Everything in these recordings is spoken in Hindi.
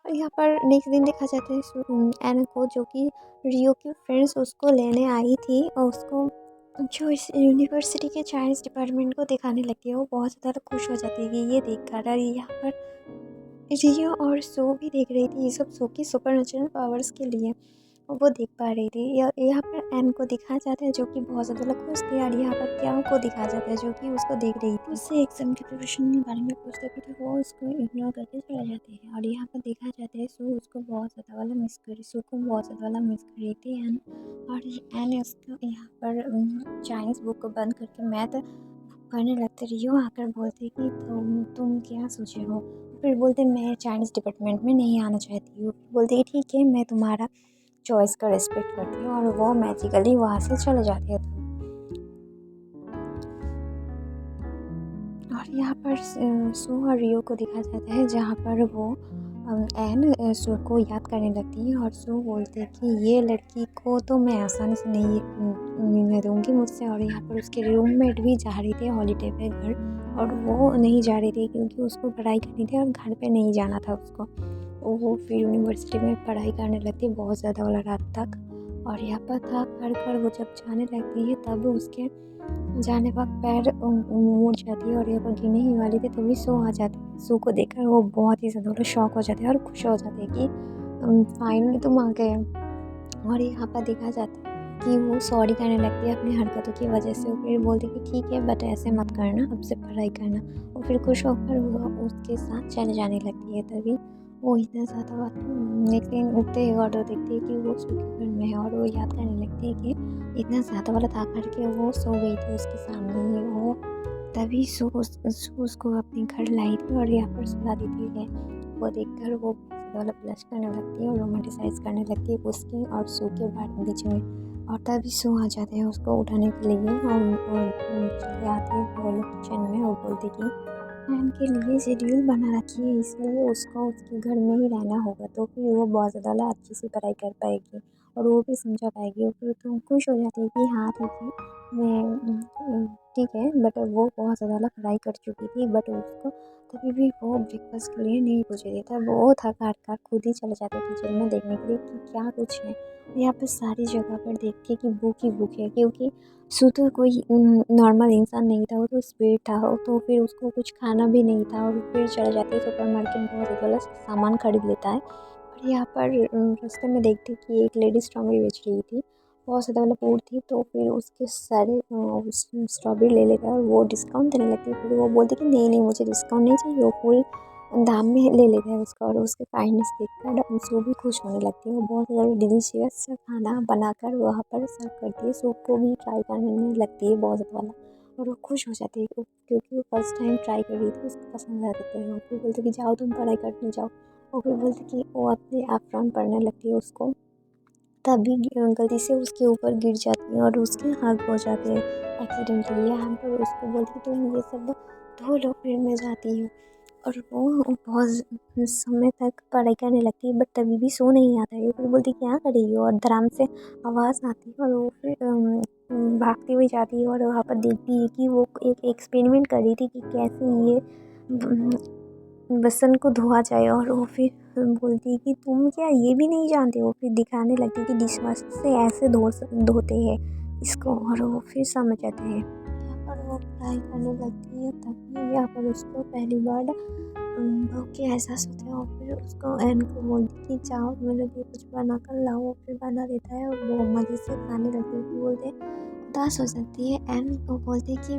और यहाँ पर नेक्स्ट दिन देखा जाता है एन को, जो कि रियो की फ्रेंड्स उसको लेने आई थी और उसको जो इस यूनिवर्सिटी के चाइनीज़ डिपार्टमेंट को दिखाने लगती है। वो बहुत ज़्यादा खुश हो जाती है कि ये देखकर। और यहाँ पर रियो और सो भी देख रही थी ये सब सो की सुपर नेचुरल पावर्स के लिए, और वो देख पा रही थी। यहाँ पर एन को दिखाया जाता है जो कि बहुत ज़्यादा खुश थी, और यहाँ पर क्याओ को दिखाया जाता है जो कि उसको देख रही थी। उससे एग्जाम की प्रिपरेशन के बारे में पूछते भी थे, वो उसको इग्नोर करके चले जाते हैं। और यहाँ पर देखा जाता है सो उसको बहुत ज़्यादा वाला मिस करी, सो को बहुत ज़्यादा वाला मिस कर रही थी एन। और एन उसको यहाँ पर चाइनीज़ बुक को बंद करके मैथ पढ़ने लगते। रियो आकर बोलते कि तुम क्या सोचे हो। फिर बोलते मैं चाइनीज़ डिपार्टमेंट में नहीं आना चाहती हूँ। बोलते कि ठीक है, मैं तुम्हारा चॉइस का रिस्पेक्ट करती हूँ, और वो मैजिकली वहाँ से चले जाते हैं। और यहाँ पर सो और रियो को दिखाया जाता है जहाँ पर वो एन सो को याद करने लगती है, और सो बोलते हैं कि ये लड़की को तो मैं आसानी से नहीं मिलने दूँगी मुझसे। और यहाँ पर उसके रूममेट भी जा रही थी हॉलीडे पे घर, और वो नहीं जा रही थी क्योंकि उसको पढ़ाई करनी थी और घर पे नहीं जाना था उसको। वो फिर यूनिवर्सिटी में पढ़ाई करने लगती बहुत ज़्यादा वाला रात तक। और यहाँ पर थक हार कर वो जब जाने लगती है तब उसके जाने वक्त पैर मुड़ जाती है, और यहाँ पर गिरने ही वाली थी तभी सो आ जाती है। सो को देखकर वो बहुत ही ज़्यादा शॉक हो जाते हैं और खुश हो जाते हैं कि फाइनली तुम आ गए। और यहाँ पर देखा जाता है कि वो सॉरी कहने लगती है अपनी हरकतों की वजह से। फिर बोलती है कि ठीक है बट ऐसे मत करना, अब से पढ़ाई करना। और फिर खुश होकर वो उसके साथ चले जाने लगती है। तभी वो इतना ज़्यादा बात नेक्स्ट दिन उठते ही और देखते हैं कि वो सो के घर में है, और वो याद करने लगती है कि इतना ज़्यादा वाला था करके वो सो गई थी उसके सामने ही। वो तभी सो उसको अपने घर लाई थी और यहाँ पर सुला दी थी। वो देखकर वो वाला ब्लश करने लगती है और रोमांटिसाइज करने लगती है उसकी और सो के बीच में। और तभी सो आ जाते हैं उसको उठाने के लिए, और चले आते हैं वो लोग किचन में और बोलते कि एन के लिए शेड्यूल बना रखी है, इसलिए उसको उसके घर में ही रहना होगा, तो फिर वो बहुत ज़्यादा अच्छे से पढ़ाई कर पाएगी और वो भी समझा पाएगी। और फिर तो खुश हो जाती है कि हाँ ठीक है, मैं ठीक है। बट वो बहुत ज़्यादा पढ़ाई कर चुकी थी, बट उसको तभी भी वो ब्रेकफास्ट के लिए नहीं पूछ देता। वो थक हार कर खुद ही चले जाते किचन में देखने के लिए कि क्या कुछ है। यहाँ पर सारी जगह पर देखते कि बुक ही बुक है, क्योंकि सो तो कोई नॉर्मल इंसान नहीं था, वो तो स्पिरिट था। तो फिर उसको कुछ खाना भी नहीं था, और फिर चले जाते हैं सुपर मार्केट, बहुत ज़्यादा सामान खरीद लेता है। और यहाँ पर रास्ते में देखते कि एक लेडी स्ट्रॉबेरी बेच रही थी, बहुत ज़्यादा वाला पूर थी। तो फिर उसके सारे स्ट्रॉबेरी ले लेता है और वो डिस्काउंट देने लगती है। फिर वो बोलती कि नहीं नहीं, मुझे डिस्काउंट नहीं चाहिए, वो फुल दाम में ले लेता है उसका। और उसके काइंडनेस देखकर उसको भी खुश होने लगती है। वो बहुत ज़्यादा डिलीशियस खाना बनाकर वहाँ पर सर्व करती है, सो को भी ट्राई करने लगती है बहुत ज़्यादा वाला। और वो खुश हो जाती है क्योंकि वो फर्स्ट टाइम ट्राई कर रही थी, उसको पसंद आ जाता है। और फिर बोलते कि जाओ तुम पढ़ाई करने जाओ। और फिर बोलते कि वो अपने आप फ्रॉन पढ़ने लगती है उसको, तभी गलती से उसके ऊपर गिर जाती है और उसके हाथ हो जाते हैं एक्सीडेंटली। यहाँ पर उसको बोलती तुम ये सब धो लो फिर मैं जाती हूँ। और वो बहुत समय तक पढ़ाई करने लगती है, बट तभी भी सो नहीं आता है। फिर बोलती क्या कर रही हो, और धड़ाम से आवाज़ आती है और वो फिर भागती हुई जाती है। और वहाँ पर देखती है कि वो एक एक्सपेरिमेंट कर रही थी कि कैसे ये बसन को धोआ जाए। और वो फिर बोलती है कि तुम क्या ये भी नहीं जानते हो। फिर दिखाने लगती है कि डिशवॉशर से ऐसे धोते हैं इसको, और वो फिर समझ जाते हैं। यहाँ पर वो पढ़ाई करने लगती है, तभी यहाँ पर उसको पहली बार भूख के एहसास होता है। और फिर उसको एन को बोलती कि जाओ मेरे लिए कुछ बना कर लाओ। फिर बना देता है और वो मज़े से खाने लगती है। फिर बोलते उदास हो जाती है एन को, बोलते कि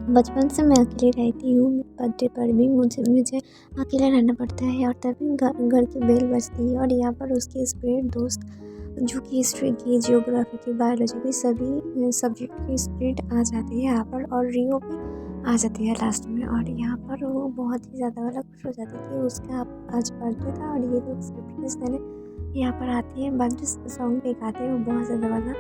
बचपन से मैं अकेली रहती हूँ, बर्थडे पर भी मुझे अकेले रहना पड़ता है। और तभी घर की बेल बजती है, और यहाँ पर उसके स्पिरिट दोस्त जो कि हिस्ट्री की, जियोग्राफी की, बायोलॉजी की सभी सब्जेक्ट की स्पिरिट आ जाती है यहाँ पर। और रियो भी आ जाती है लास्ट में। और यहाँ पर वो बहुत ही ज़्यादा वाला खुश हो जाती है कि उसका आज बर्थडे था और ये लोग सरप्राइज देने यहाँ पर आती है। बर्थडे सॉन्ग भी गाते हैं, वो बहुत ज़्यादा वाला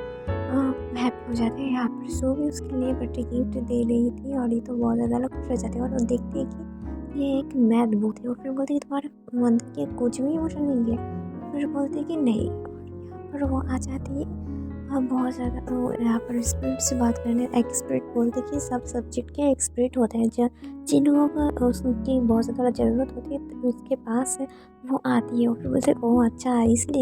हैप्पी हो जाते हैं। यहाँ पर सो भी उसके लिए बर्थडे गिफ्ट दे रही थी, और ये तो बहुत ज़्यादा खुश हो जाते हैं। और वो देखते हैं कि ये एक मैथ बूथ है। और फिर बोलते हैं तुम्हारे अंदर के कुछ भी इमोशन नहीं है। फिर बोलते हैं कि नहीं। और यहाँ पर वो आ जाती है बहुत ज़्यादा वो यहाँ पर स्पिरिट से बात करने एक्सपर्ट बोलते कि सब सब्जेक्ट के एक्सपर्ट होते हैं, जिन लोगों को उसकी बहुत ज़्यादा ज़रूरत होती है तो उसके पास वो आती है, फिर बोलते ओह अच्छा इसलिए